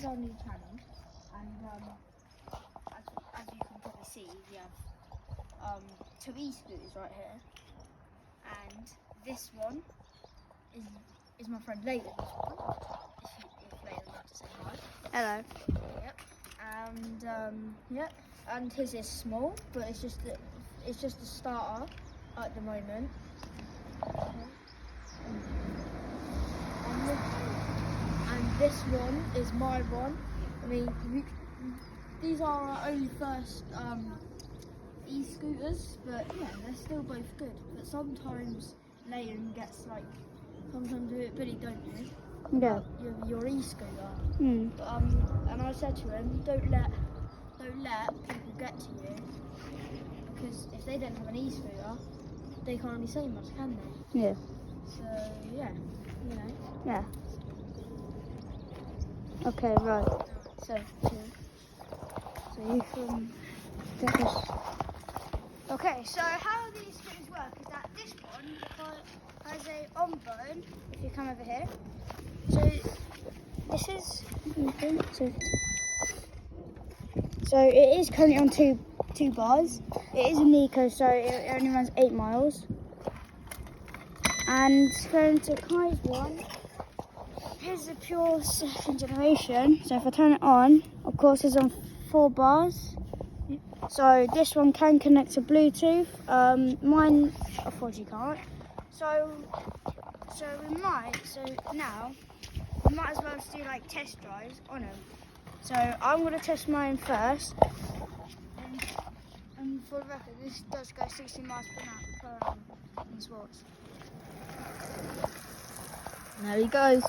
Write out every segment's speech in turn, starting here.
our new channel, and as you can probably see, we have two e-scooters right here, and this one is my friend Layden's one. If Layden wants to say hi. Hello. Yep. And yep. And his is small, but it's just a starter at the moment. And this one is my one. I mean, these are our only first e-scooters, but yeah, they're still both good. But sometimes Layden gets like, sometimes do it Billy, don't you? Yeah. Your e-scooter. Mm. And I said to him, don't let people get to you, because if they don't have an e-scooter, they can't really say much, can they? Yeah. So yeah, you know. Yeah. Okay, right. So you can take this. Okay, so how these scooters work is that this one has a on-button, if you come over here. So this is, so it is currently on two bars. It is an eco, so it only runs 8 miles. And going to Kai's one, here's the pure second generation. So if I turn it on, of course it's on 4 bars. So this one can connect to Bluetooth. Mine unfortunately can't. So now we might as well do like test drives on them. So I'm gonna test mine first. And for the record, this does go 60 miles per hour in sports. There he goes.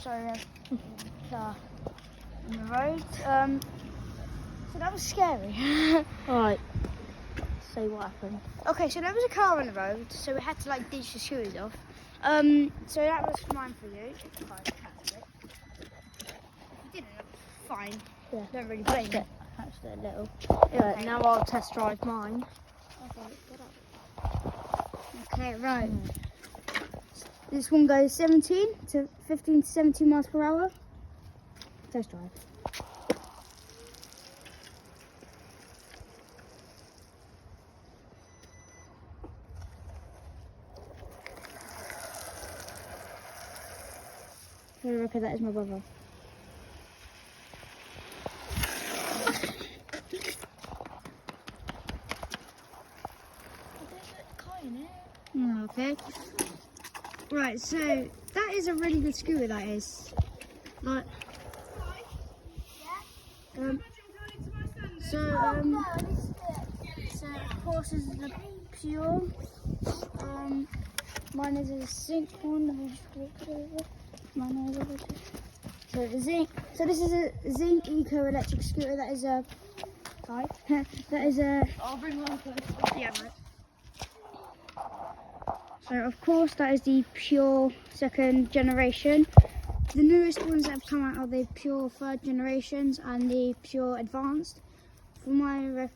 Sorry, car on the road. So that was scary. Alright. Say what happened. Okay, so there was a car on the road, so we had to like ditch the shoes off. So that was mine for you. If you didn't, fine. Yeah. Don't really blame Patched it. it a little. Yeah, Okay. now I'll test drive mine. Okay, right. This one goes 15 to 17 miles per hour. Test drive. For the record, that is my brother. Okay. Right, so that is a really good scooter, that is. Like, so of course this is the Pure. Mine is a Zinc one. So the Zinc. So this is a Zinc Eco electric scooter. That is a. That is a. I'll bring one first. Yeah, right. So of course that is the Pure second generation. The newest ones that have come out are the Pure third generations and the Pure advanced. For my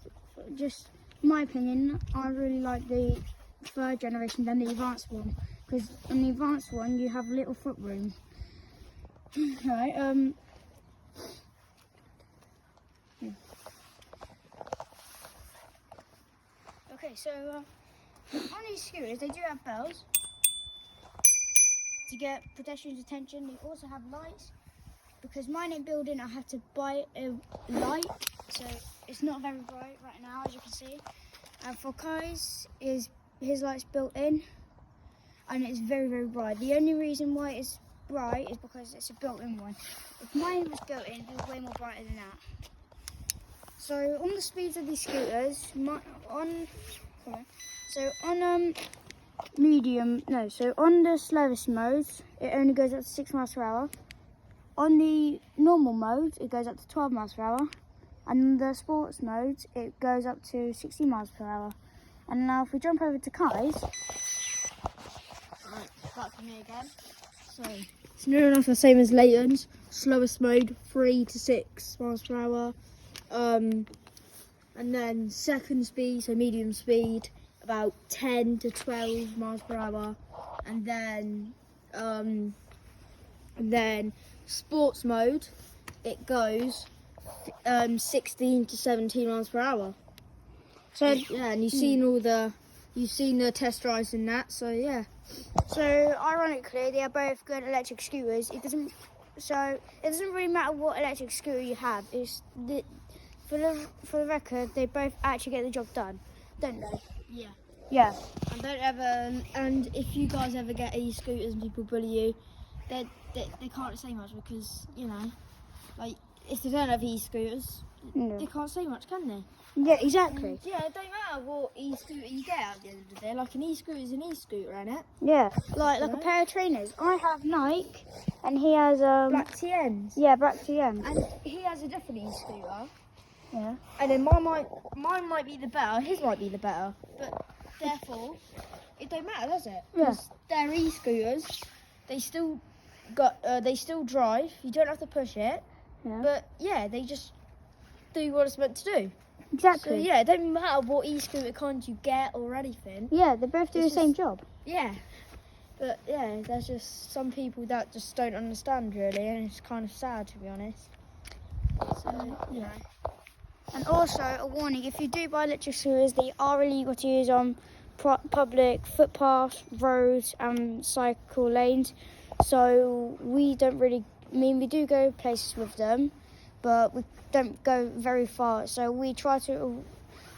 opinion, I really like the third generation than the advanced one, because in the advanced one you have little foot room. Right. Yeah. Okay, so on these scooters they do have bells to get pedestrians' attention. They also have lights. Because mine ain't building, I have to buy a light, so it's not very bright right now, as you can see. And for Kai's, his light's built in, and it's very, very bright. The only reason why it's bright is because it's a built-in one. If mine was built in, it was way more brighter than that. So on the speeds of these scooters, on the slowest modes, it only goes up to 6 miles per hour. On the normal mode, it goes up to 12 miles per hour. And the sports mode, it goes up to 60 miles per hour. And now if we jump over to Kai's, start for me again. So It's near enough the same as Leighton's. Slowest mode, 3 to 6 miles per hour. And then second speed, so medium speed, about 10 to 12 miles per hour. And then sports mode, it goes 16 to 17 miles per hour. So Yeah, and you've seen the test drives in that, so yeah. So ironically, they are both good electric scooters. It doesn't really matter what electric scooter you have. For the record, they both actually get the job done, don't they? Yeah. Yeah. And if you guys ever get e-scooters and people bully you, they can't say much because, you know, like if they don't have e-scooters, No. they can't say much, can they? Yeah, exactly. Yeah, it don't matter what e-scooter you get at the end of the day. Like an e-scooter is an e-scooter, ain't it? Yeah, like a Right. pair of trainers. I have Nike, and he has Black TNs. Yeah, Black TM. And he has a different e-scooter. Yeah. And then mine might be the better, his might be the better. But therefore, it don't matter, does it? Yeah. Because they're e-scooters. They still drive. You don't have to push it. Yeah. But yeah, they just do what it's meant to do. So Exactly. yeah, it don't matter what e-scooter kind you get or anything. Yeah, they both do It's the same just- job. Yeah. But yeah, there's just some people that just don't understand really, and it's kind of sad to be honest. So yeah. And also a warning: if you do buy electric scooters, they are illegal to use on public footpaths, roads, and cycle lanes. So we don't really. I mean, we do go places with them, but we don't go very far. So we try to.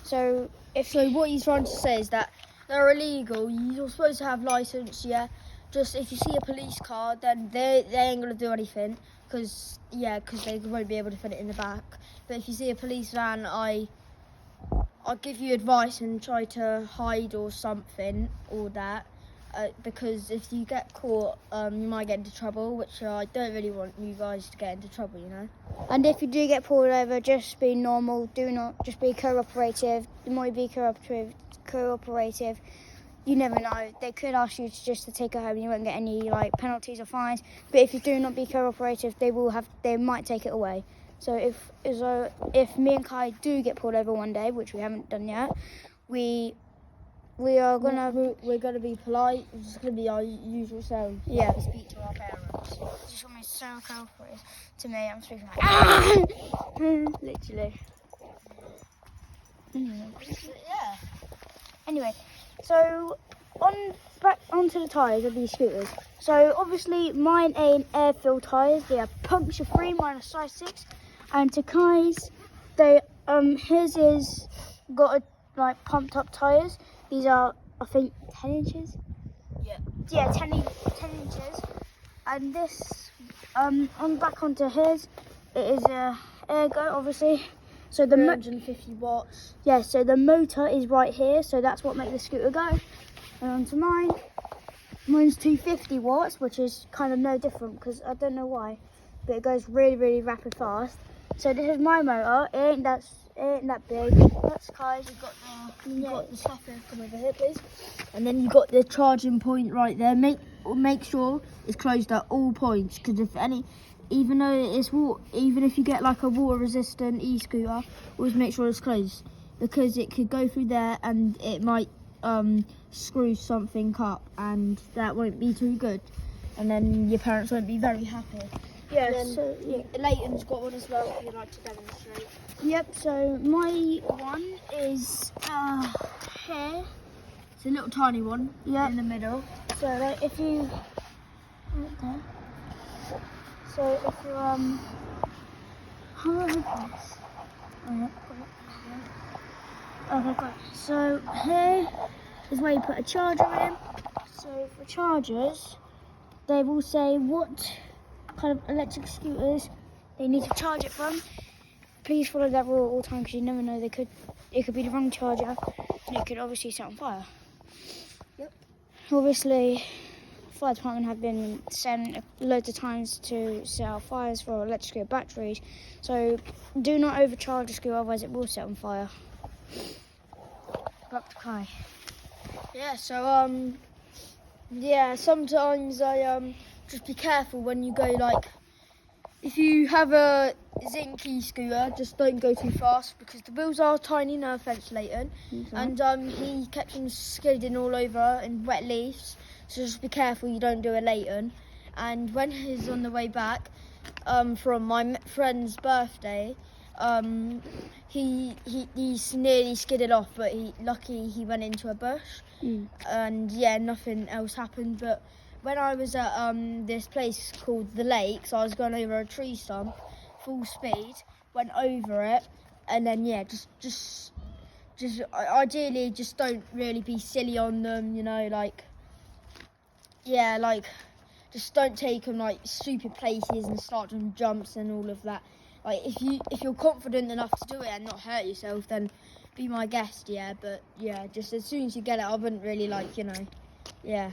So So what he's trying to say is that they're illegal. You're supposed to have license, yeah. Just if you see a police car, then they ain't gonna do anything, because they won't be able to fit it in the back. But if you see a police van, I'll give you advice and try to hide or something, or that. Because if you get caught, you might get into trouble, which I don't really want you guys to get into trouble, you know. And if you do get pulled over, just be normal. Do not just be cooperative. The more you be cooperative, you never know. They could ask you just to take it home. You won't get any like penalties or fines. But if you do not be cooperative, they might take it away. So if me and Kai do get pulled over one day, which we haven't done yet, we're gonna be polite. It's just gonna be our usual self. Yeah. We speak to our parents. Just want me so cooperative to me. I'm speaking like literally. Yeah. Anyway, so back onto the tyres of these scooters. So obviously mine ain't air-filled tyres. They are puncture-free. Mine are size 6. And Takai's, his is got like pumped-up tyres. These are, I think, 10 inches. Yeah. Yeah, 10 inches. And this, back onto his, it is a Ergo, obviously. So the 350 watts. Yeah, so the motor is right here, so that's what makes the scooter go. And onto mine. Mine's 250 watts, which is kind of no different because I don't know why, but it goes really, really rapid fast. So this is my motor. It ain't that big. That's Kai's. You've got the stuff here. Come over here, please. And then you've got the charging point right there. Make sure it's closed at all points, because even if you get like a water-resistant e-scooter, always make sure it's closed, because it could go through there and it might screw something up, and that won't be too good. And then your parents won't be very happy. Yeah, Then so yeah. Leighton's got one as well if you'd like to demonstrate. Yep, so my one is here. It's a little tiny one. Yep. In the middle. So like, if you how do I open this? Okay, great. So here is where you put a charger in. So for chargers, they will say what kind of electric scooters they need to charge it from. Please follow that rule all the time, because you never know, it could be the wrong charger and it could obviously set on fire. Yep. Obviously, fire department have been sent loads of times to set out fires for electric scooter batteries, so do not overcharge a scooter, otherwise it will set on fire. Back to Kai. Yeah, so Yeah, sometimes I just be careful when you go, like, if you have a Zinky scooter, just don't go too fast because the wheels are tiny, no offence, Leighton. And he kept on skidding all over in wet leaves, so just be careful you don't do a Leighton. And when he's on the way back from my friend's birthday, he nearly skidded off, but lucky he went into a bush. And yeah, nothing else happened. But when I was at this place called The Lakes, I was going over a tree stump, full speed, went over it, and then yeah, just ideally just don't really be silly on them, you know, like, yeah, like, just don't take them like stupid places and start doing jumps and all of that. Like, if you're confident enough to do it and not hurt yourself, then be my guest, yeah. But yeah, just as soon as you get it, I wouldn't really, like, you know, yeah.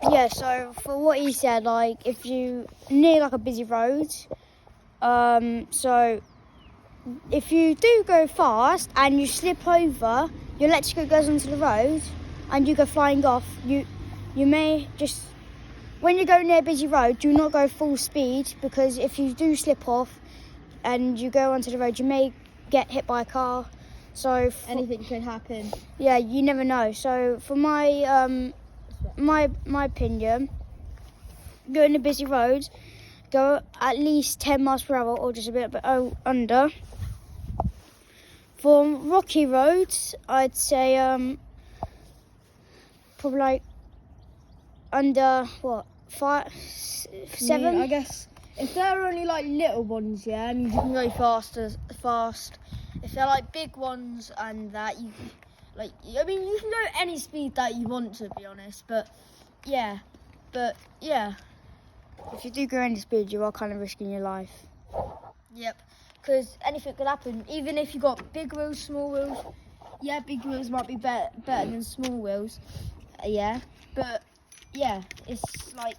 Yeah, so for what he said, like, if you near like a busy road, so if you do go fast and you slip over, your electrical goes onto the road and you go flying off, you may just, when you go near a busy road, do not go full speed, because if you do slip off and you go onto the road, you may get hit by a car. So Anything could happen. yeah, you never know. So for my my opinion, go in a busy road, go at least 10 miles per hour or just a bit under. For rocky roads, I'd say probably like under what, 5, 7. Yeah, I guess if they're only like little ones, yeah, I mean, you can go fast. If they're like big ones and that, you like, I mean, you can go any speed that you want, to be honest. But yeah. If you do go any speed, you are kind of risking your life. Yep, because anything could happen. Even if you got big wheels, small wheels. Yeah, big wheels might be better than small wheels. Yeah, but yeah, it's like,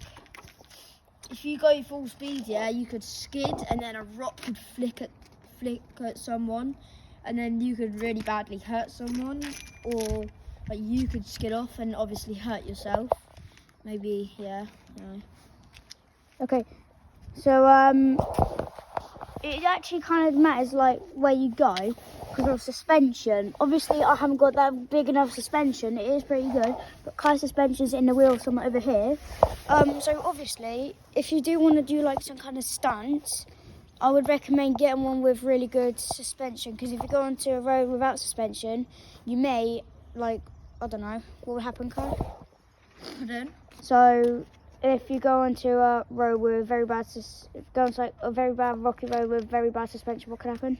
if you go full speed, yeah, you could skid and then a rock could flick at someone, and then you could really badly hurt someone, or like you could skid off and obviously hurt yourself. Maybe, yeah, no. Okay, so it actually kind of matters like where you go because of suspension. Obviously, I haven't got that big enough suspension. It is pretty good, but Kai's suspension's in the wheel somewhere over here. So obviously, if you do want to do like some kind of stunts, I would recommend getting one with really good suspension, because if you go onto a road without suspension, you may, like, I don't know, what would happen, Kai? Pardon? So if you go onto a road with very bad, a very bad rocky road with very bad suspension, what could happen?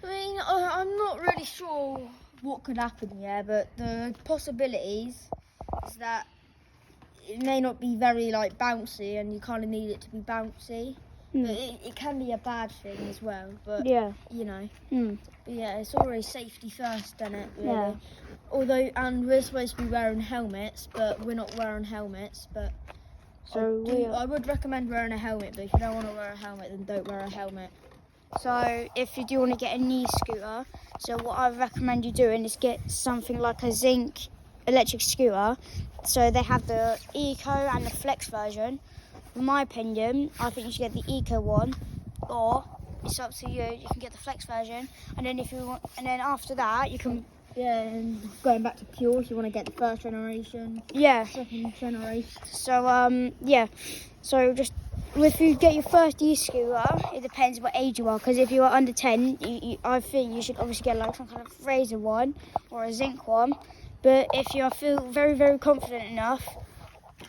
I mean, I'm not really sure what could happen, yeah, but the possibilities is that it may not be very like bouncy, and you kind of need it to be bouncy. But it can be a bad thing as well. But Yeah. you know, Mm. but yeah, it's always safety first, isn't it? Really. Yeah. Although, and we're supposed to be wearing helmets, but we're not wearing helmets. But So I would recommend wearing a helmet. But if you don't want to wear a helmet, then don't wear a helmet. So if you do want to get a knee scooter, so what I recommend you doing is get something like a Zinc electric scooter. So they have the Eco and the Flex version. In my opinion, I think you should get the Eco one, or it's up to you. You can get the Flex version, and then if you want, and then after that, you can. Yeah, and going back to pure, if you want to get the first generation, Yeah. second generation. So yeah. So just if you get your first e-scooter, it depends what age you are. Because if you are under 10, I think you should obviously get like some kind of Razor one or a Zinc one. But if you feel very, very confident enough,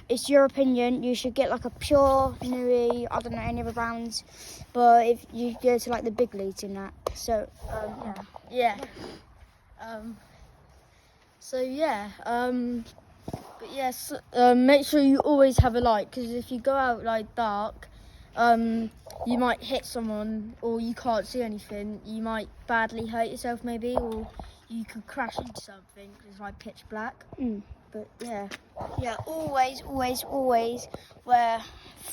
it's your opinion, you should get like a Pure, Nui, I don't know, any other brands. But if you go to like the big leagues in that. So Yeah. So yeah. But yes, make sure you always have a light, because if you go out like dark, you might hit someone, or you can't see anything. You might badly hurt yourself, maybe, or you could crash into something because it's like pitch black. But yeah. Yeah, always wear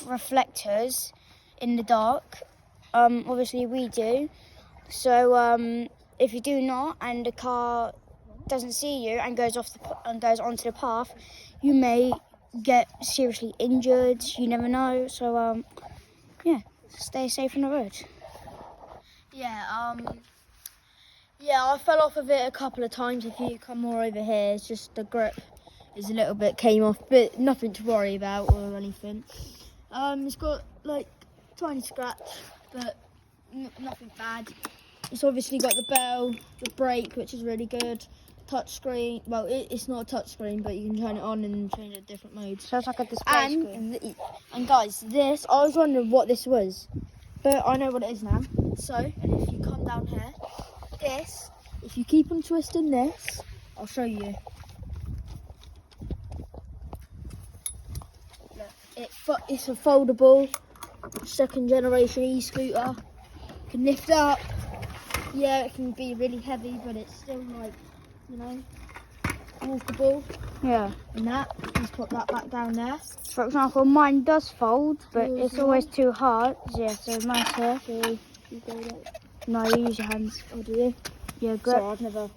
reflectors in the dark. Obviously we do. So if you do not, and the car doesn't see you and goes onto the path, you may get seriously injured. You never know. So yeah, stay safe on the road. Yeah, yeah, I fell off of it a couple of times. If you come more over here, it's just the grip is a little bit came off, but nothing to worry about or anything. It's got like tiny scratch, but nothing bad. It's obviously got the bell, the brake, which is really good. Touch screen. Well, it's not a touch screen, but you can turn it on and change it different modes. So it's like a display screen. And guys, this, I was wondering what this was, but I know what it is now. So, and if you come down here, this, if you keep on twisting this, I'll show you. Look, it's a foldable second generation e-scooter. You can lift up. Yeah, it can be really heavy, but it's still like, you know, walkable. Yeah. And that, just put that back down there. For example, mine does fold, but Yours it's always too hard. Yeah, so mine's here. So you go like, No, you use your hands. oh, do you? Yeah, grip. Sorry, I've never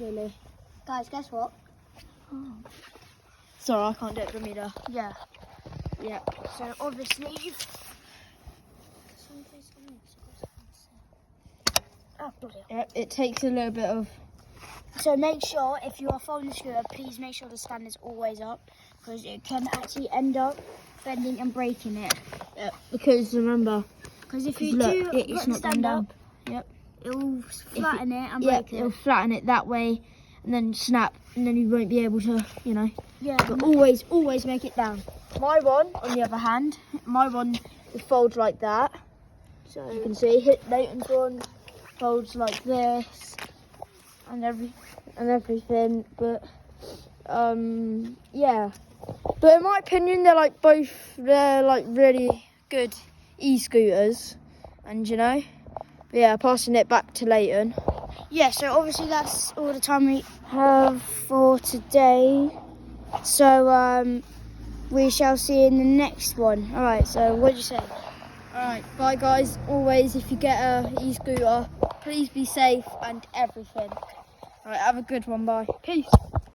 really. Guys, guess what? Sorry, I can't do it, Bermuda. Yeah. Yeah. So obviously Oh, bloody hell. Yep, it takes a little bit of. So make sure, if you are folding the scooter, please make sure the stand is always up, because it can actually end up bending and breaking it. Because remember, Because if you look, do it's put the not going stand down. up, Yep. it will flatten it and Yeah, break it'll it. flatten it that way, and then snap, and then you won't be able to, you know. Yeah. But always make it down. My one, on the other hand, it folds like that. So You can see, hit Leighton's one folds like this, and everything. But yeah. But in my opinion, they're like really good e-scooters, and you know. But yeah, passing it back to Leighton. yeah, so obviously that's all the time we have for today. So we shall see you in the next one. All right. So what do you say? Alright, bye guys. Always, if you get a e-scooter, please be safe and everything. Alright, have a good one. Bye. Peace.